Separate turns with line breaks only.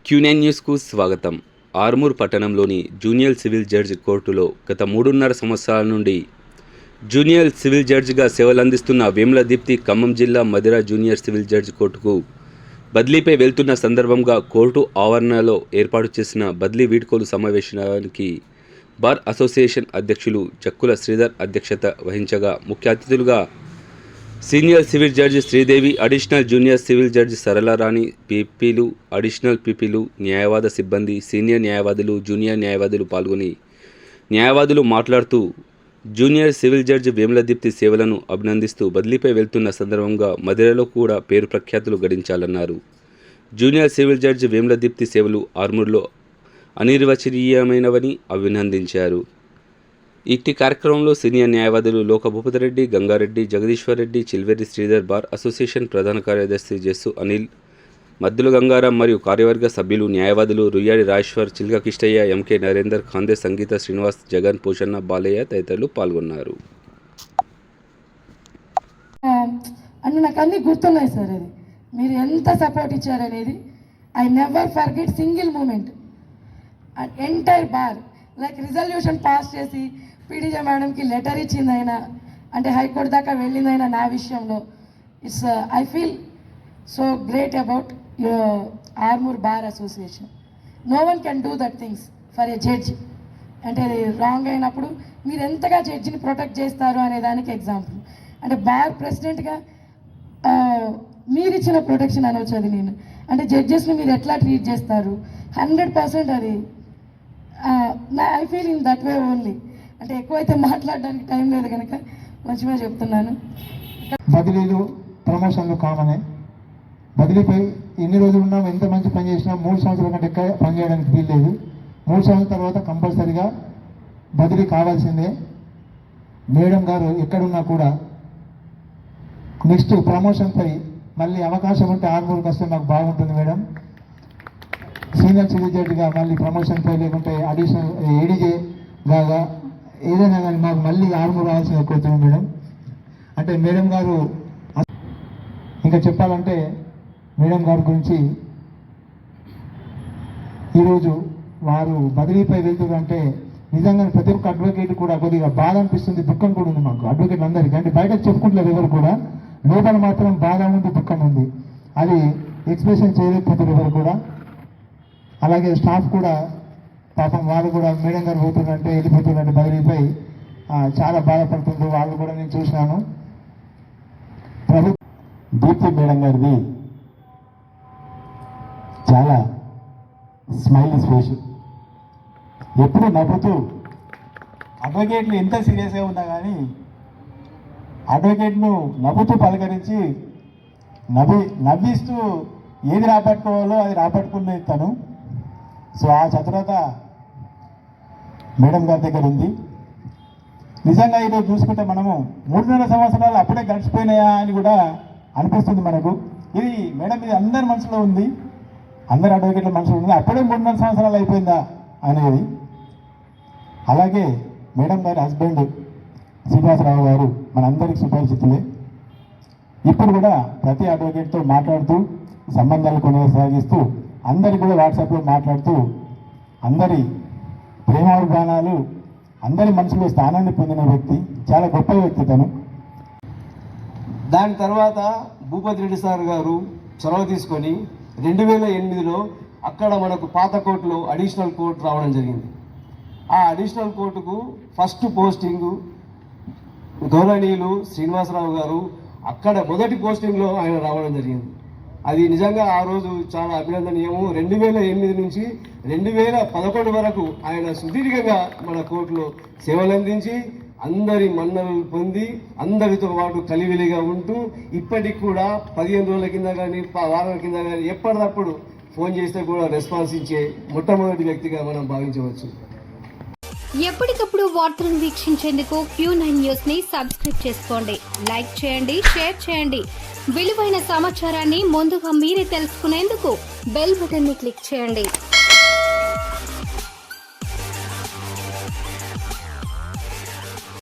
Q9 న్యూస్కు స్వాగతం. ఆర్మూర్ పట్టణంలోని జూనియర్ సివిల్ జడ్జి కోర్టులో గత 3.5 సంవత్సరాల నుండి జూనియర్ సివిల్ జడ్జిగా సేవలందిస్తున్న వేముల దీప్తి ఖమ్మం జిల్లా మధిర జూనియర్ సివిల్ జడ్జి కోర్టుకు బదిలీపై వెళ్తున్న సందర్భంగా కోర్టు ఆవరణలో ఏర్పాటు చేసిన బదిలీ వీడ్కోలు సమావేశానికి బార్ అసోసియేషన్ అధ్యక్షులు చక్కుల శ్రీధర్ అధ్యక్షత వహించగా ముఖ్య అతిథులుగా senior civil judge Sridevi, additional junior civil judge Saralarani, పీపీలు, అడిషనల్ పీపీలు, న్యాయవాద సిబ్బంది, సీనియర్ న్యాయవాదులు, జూనియర్ న్యాయవాదులు పాల్గొని న్యాయవాదులు మాట్లాడుతూ junior civil judge Vemula Deepthi సేవలను అభినందిస్తూ బదిలీపై వెళ్తున్న సందర్భంగా మధిరలో కూడా పేరు ప్రఖ్యాతులు గడించాలన్నారు. Junior civil judge Vemula Deepthi సేవలు ఆర్మూర్లో అనిర్వచనీయమైనవని అభినందించారు. ఇట్టి కార్యక్రమంలో సీనియర్ న్యాయవాదులు లోక భూపతిరెడ్డి, గంగారెడ్డి, జగదీశ్వర్ రెడ్డి, చిల్వెర్రి శ్రీధర్, బార్ అసోసియేషన్ ప్రధాన కార్యదర్శి జస్సు అనిల్, మద్దుల గంగారాం మరియు కార్యవర్గ సభ్యులు, న్యాయవాదులు రుయ్యాడి రాజేశ్వర్, చిల్క కిష్టయ్య, ఎంకే నరేందర్, ఖాందే సంగీత, శ్రీనివాస్, జగన్, పోషన్న, బాలయ్య తదితరులు పాల్గొన్నారు.
నాకు అన్ని గుర్తున్నాయి సార్. అది మీరు ఎంత సపోర్ట్ ఇచ్చారనేది I never forget single moment. Entire bar like resolution pass చేసి పీడీజే మేడంకి లెటర్ ఇచ్చింది అయినా, అంటే హైకోర్టు దాకా వెళ్ళిందైనా నా విషయంలో. It's I feel so great about your Armoor bar association. No one can do that things for a judge. అంటే అది రాంగ్ అయినప్పుడు మీరు ఎంతగా జడ్జిని ప్రొటెక్ట్ చేస్తారు అనే దానికి ఎగ్జాంపుల్. అంటే బార్ ప్రెసిడెంట్గా మీరు ఇచ్చిన ప్రొటెక్షన్ అనవచ్చు అది. నేను అంటే జడ్జెస్ని మీరు ఎట్లా ట్రీట్ చేస్తారు 100% అది I feel in that way only. అంటే ఎక్కువైతే మాట్లాడడానికి టైం లేదు కనుక కొంచెమే చెప్తున్నాను.
బదిలీలు, ప్రమోషన్లు కామనే. బదిలీపై ఎన్ని రోజులు ఉన్నాం, ఎంత మంచి పని చేసినా 3 సంవత్సరాల కంటే ఎక్కువ పని చేయడానికి వీల్లేదు. 3 సంవత్సరాల తర్వాత కంపల్సరీగా బదిలీ కావాల్సిందే. మేడం గారు ఎక్కడున్నా కూడా నెక్స్ట్ ప్రమోషన్పై మళ్ళీ అవకాశం ఉంటే ఆర్మూర్కి వస్తే నాకు బాగుంటుంది మేడం. సీనియర్ సివిల్ జడ్జిగా మళ్ళీ ప్రమోషన్పై లేకుంటే అడిషనల్ ఏడీజే లాగా ఏదైనా కానీ మాకు మళ్ళీ ఆర్మూర్ రావాల్సిన కోరుతుంది మేడం. అంటే మేడం గారు ఇంకా చెప్పాలంటే మేడం గారి గురించి ఈరోజు వారు బదిలీపై వెళ్తుందంటే నిజంగా ప్రతి ఒక్క అడ్వకేట్ కూడా కొద్దిగా బాధ అనిపిస్తుంది, దుఃఖం కూడా ఉంది మాకు అడ్వకేట్ అందరికీ. అంటే బయట చెప్పుకుంటలేదు ఎవరు కూడా, లోపల మాత్రం బాధ ఉంది, దుఃఖం ఉంది. అది ఎక్స్ప్రెషన్ చేయలేకపోతారు ఎవరు కూడా. అలాగే స్టాఫ్ కూడా పాపం వాళ్ళు కూడా మేడం గారు పోతుందంటే వెళ్ళిపోతుందంటే బదిలీపై చాలా బాధపడుతుంది. వాళ్ళు కూడా నేను చూసినాను. దీప్తి మేడం గారిది చాలా స్మైలీ ఫేస్, ఎప్పుడు నవ్వుతూ, అడ్వకేట్లు ఎంత సీరియస్గా ఉన్నా కానీ అడ్వకేట్ను నవ్వుతూ పలకరించి నవ్విస్తూ ఏది రాబట్టుకోవాలో అది రాబట్టుకునేది తను. సో ఆ చతురత మేడం గారి దగ్గర ఉంది. నిజంగా ఈరోజు చూసుకుంటే మనము 3.5 సంవత్సరాలు అప్పుడే గడిచిపోయినాయా అని కూడా అనిపిస్తుంది మనకు. ఇది మేడం ఇది అందరి మనసులో ఉంది, అందరి అడ్వకేట్ల మనసులో ఉంది. అప్పుడే 3.5 సంవత్సరాలు అయిపోయిందా అనేది. అలాగే మేడం గారి హస్బెండ్ శ్రీనివాసరావు గారు మనందరికీ సుపరిచితులే. ఇప్పుడు కూడా ప్రతి అడ్వకేట్తో మాట్లాడుతూ సంబంధాలు కొనసాగిస్తూ అందరికి కూడా వాట్సాప్లో మాట్లాడుతూ అందరి ప్రేమాభిమానాలు, అందరి మనసులో స్థానాన్ని పొందిన వ్యక్తి, చాలా గొప్ప వ్యక్తి తను.
దాని తర్వాత భూపతి రెడ్డి సార్ గారు చొరవ తీసుకొని 2008లో అక్కడ మనకు పాత కోర్టులో అడిషనల్ కోర్టు రావడం జరిగింది. ఆ అడిషనల్ కోర్టుకు ఫస్ట్ పోస్టింగు గౌరవనీయులు శ్రీనివాసరావు గారు అక్కడ మొదటి పోస్టింగ్లో ఆయన రావడం జరిగింది. అది నిజంగా ఆ రోజు చాలా అభినందనీయము. 2008 నుంచి 2011 వరకు ఆయన సుదీర్ఘంగా మన కోర్టులో సేవలందించి అందరి మన్ననలు పొంది అందరితో పాటు కలివిలిగా ఉంటూ ఇప్పటికి కూడా 15 రోజుల కింద కానీ వారాల కింద కానీ ఎప్పటికప్పుడు ఫోన్ చేస్తే కూడా రెస్పాన్స్ ఇచ్చే మొట్టమొదటి వ్యక్తిగా మనం భావించవచ్చు.
ఎప్పటికప్పుడు వార్తలను వీక్షించేందుకు Q9 న్యూస్ ని సబ్స్క్రైబ్ చేసుకోండి, లైక్ చేయండి, షేర్ చేయండి. విలువైన సమాచారాన్ని ముందుగా మీరే తెలుసుకునేందుకు బెల్ బటన్ ని క్లిక్ చేయండి.